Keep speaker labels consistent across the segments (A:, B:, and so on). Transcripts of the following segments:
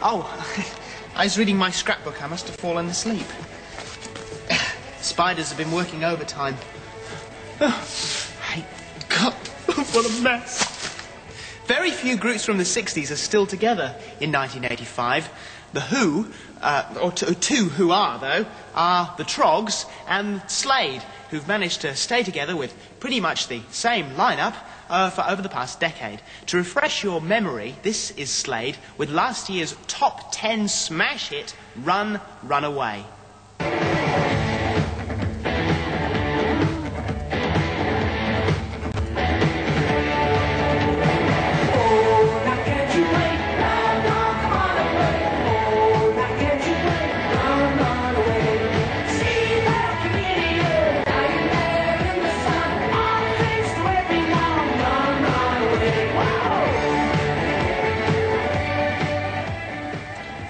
A: Oh, I was reading my scrapbook. I must have fallen asleep. Spiders have been working overtime. Hey, God, what a mess. Very few groups from the 60s are still together in 1985. The Who, or two who are, though, are the Trogs and Slade, who've managed to stay together with pretty much the same lineup for over the past decade. To refresh your memory, this is Slade with last year's top 10 smash hit, Run, Run Away.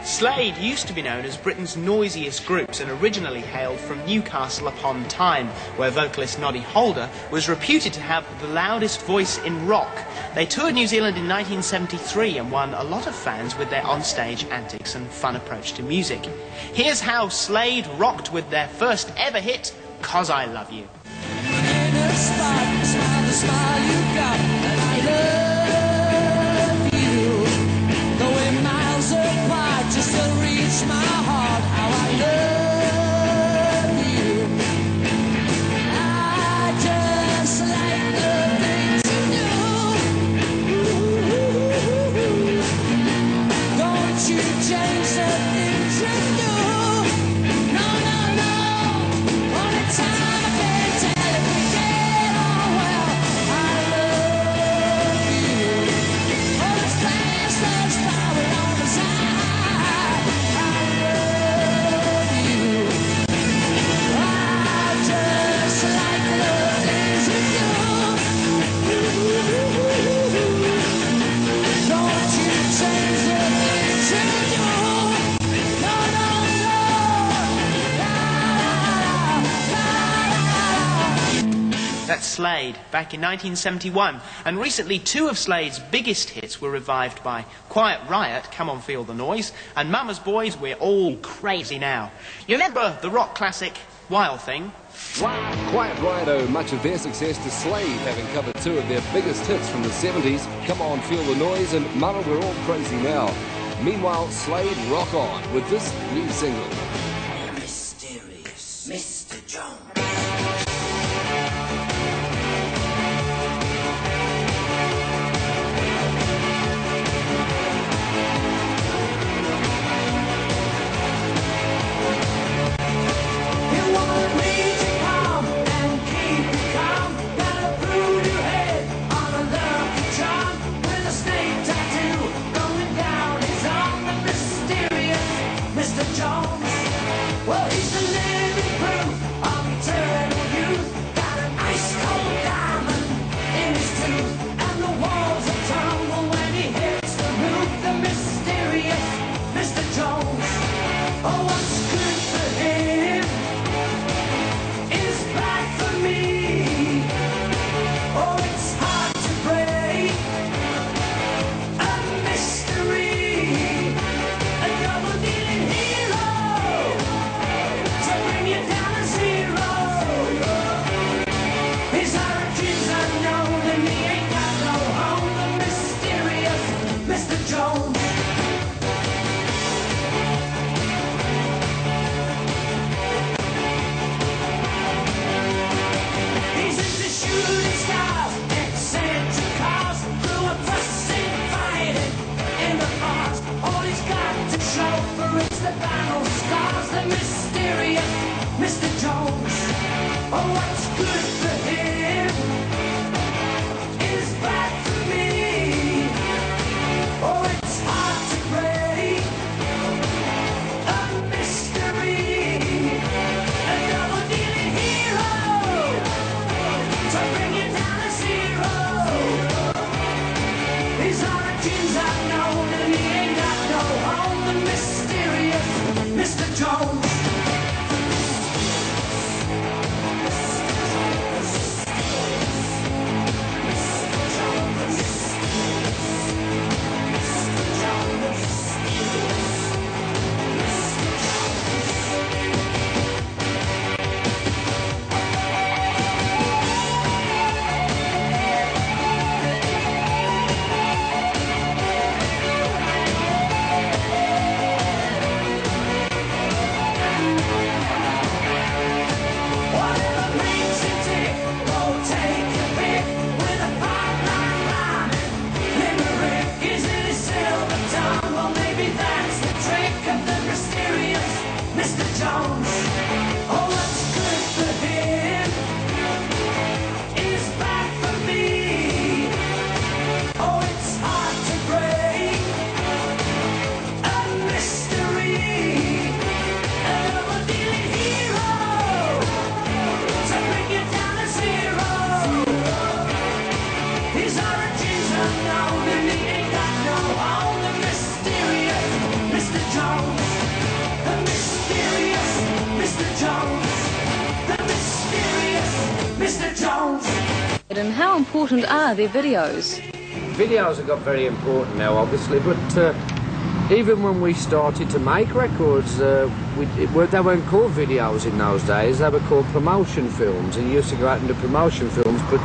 A: Slade used to be known as Britain's noisiest groups and originally hailed from Newcastle upon Tyne, where vocalist Noddy Holder was reputed to have the loudest voice in rock. They toured New Zealand in 1973 and won a lot of fans with their onstage antics and fun approach to music. Here's how Slade rocked with their first ever hit, 'Cause I Love You.
B: In a spot, smile the smile you got, and I love you. Going miles apart just to reach my heart. How I love you. I just like the things you do. Don't you change the things you do. No, no, no. Only time I can tell if we get on well. I love you. All those plans, those power on the side. I love you. I just like the things you do. Don't you change the things you do. No, no, no.
A: That's Slade, back in 1971. And recently, two of Slade's biggest hits were revived by Quiet Riot, Come On Feel the Noise, and Mama's Boys, We're All Crazy Now. You remember the rock classic Wild Thing?
C: Quiet Riot owe much of their success to Slade, having covered two of their biggest hits from the 70s, Come On Feel the Noise and Mama We're All Crazy Now. Meanwhile, Slade rock on with this new single.
D: Mysterious Mr. Jones.
B: You want me to come and keep you calm. Gotta prove your head on a lucky charm. With a snake tattoo going down his arm. The mysterious Mr. Jones. Well, he's the living proof of eternal youth. Got an ice cold diamond in his tooth. And the walls will tumble when he hits the roof. The mysterious Mr. Jones. Oh, what's good for him is bad for me. Oh, it's hard to break a mystery. A double-dealing hero to bring you down to zero. His origins unknown and he ain't got no home. The mysterious Mr. Jones. He's into shooting stars, eccentric cars, through a fussing fighting in the bars. All he's got to show for it's the battle scars. The mysterious Mr. Jones. Oh, what's good for him is bad for me. Oh, it's hard to break a mystery. A double-dealing hero to bring you down to zero. His origins unknown and he ain't got no home. The mysterious Mr. Jones. Mr. Jones.
D: And how important are their videos?
E: Videos have got very important now, obviously, but even when we started to make records, they weren't called videos in those days, they were called promotion films, and you used to go out and do promotion films, but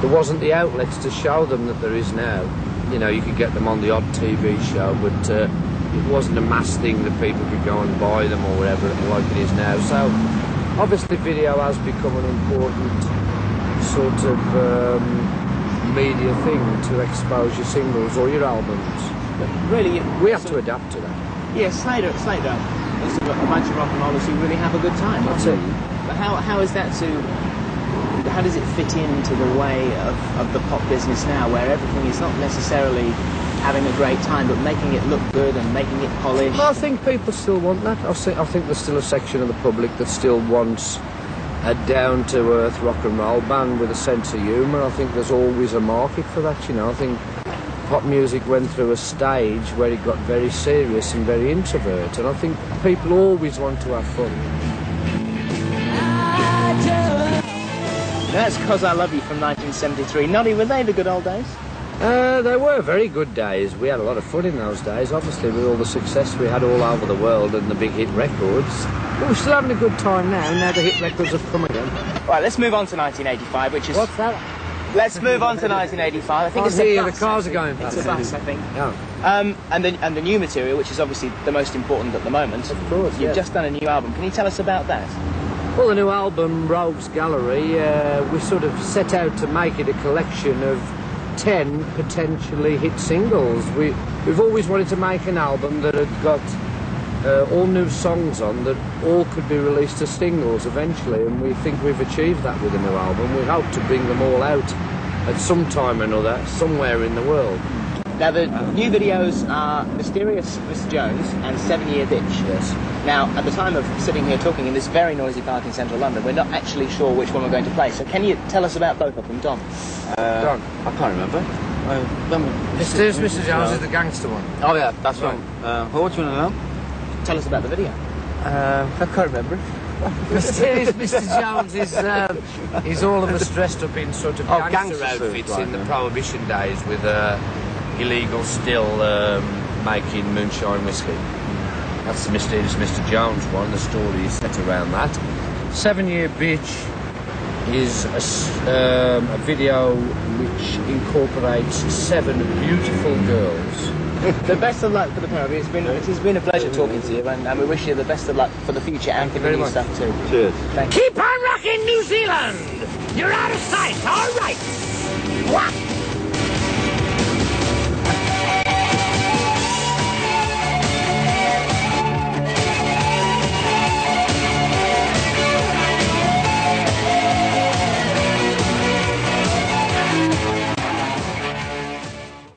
E: there wasn't the outlets to show them that there is now. You know, you could get them on the odd TV show, but it wasn't a mass thing that people could go and buy them or whatever like it is now. So, obviously video has become an important sort of media thing to expose your singles or your albums.
A: But really,
E: We have to adapt to that.
A: Yeah, Slater. There's a bunch of rock and rollers who really have a good time.
E: That's it.
A: But how is that how does it fit into the way of the pop business now, where everything is not necessarily having a great time, but making it look good and making it polished?
E: Well, I think people still want that. I think there's still a section of the public that still wants a down-to-earth rock and roll band with a sense of humour. I think there's always a market for that, you know. I think pop music went through a stage where it got very serious and very introvert, and I think people always want to have fun.
A: That's 'Cause I Love You from 1973. Noddy, were they the good old days?
E: They were very good days. We had a lot of fun in those days, obviously, with all the success we had all over the world and the big hit records. But we're still having a good time now the hit records have come again.
A: Right, let's move on to 1985, which is...
E: What's that?
A: Let's move on to 1985. I think it's a bus.
E: The cars are going past.
A: It's a bus, I think.
E: Yeah.
A: And the new material, which is obviously the most important at the moment.
E: Of course,
A: You've just done a new album. Can you tell us about that?
E: Well, the new album, Rouges Gallery, we sort of set out to make it a collection of 10 potentially hit singles. We've always wanted to make an album that had got all new songs on that all could be released as singles eventually, and we think we've achieved that with the new album. We hope to bring them all out at some time or another, somewhere in the world.
A: Now, the new videos are Mysterious Mr. Jones and 7-Year Ditch.
E: Yes.
A: Now, at the time of sitting here talking in this very noisy park in central London, we're not actually sure which one we're going to play. So can you tell us about both of them, Don?
E: Don.
F: I can't remember.
E: Mysterious Mr. Jones is the gangster one.
F: Oh yeah, that's right. What do you want to know?
A: Tell us about the video.
F: I can't remember.
E: Mysterious Mr. Jones is all of us dressed up in sort of gangster
F: gangster
E: outfits
F: suits, right,
E: in the
F: yeah.
E: Prohibition days with illegal still making moonshine whiskey. That's the Mysterious Mr. Jones one. The story is set around that. 7-Year Bitch is a video which incorporates 7 beautiful girls.
A: The best of luck for the pair of you. It has been a pleasure talking to you, and we wish you the best of luck for the future and for the new stuff too.
F: Cheers.
A: Thank you.
E: Keep on rocking, New Zealand! You're out of sight, all right! What?